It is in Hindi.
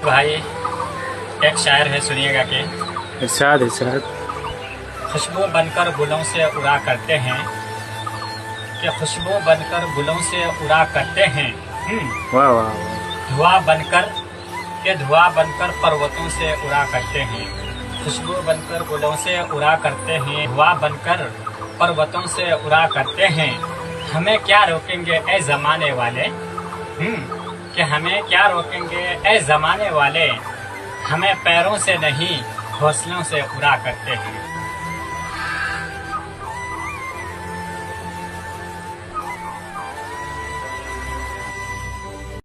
भाई एक शायर है, सुनिएगा कि इरशाद इरशाद। खुशबू बनकर गुलों से उड़ा करते हैं, कि खुशबू बनकर गुलों से उड़ा करते हैं। वाह वाह वाह। धुआं बनकर पर्वतों से उड़ा करते हैं। खुशबू बनकर गुलों से उड़ा करते हैं, धुआं बनकर पर्वतों से उड़ा करते हैं। हमें क्या रोकेंगे ए जमाने वाले, कि हमें क्या रोकेंगे ए जमाने वाले, हमें पैरों से नहीं हौसलों से उड़ा करते हैं।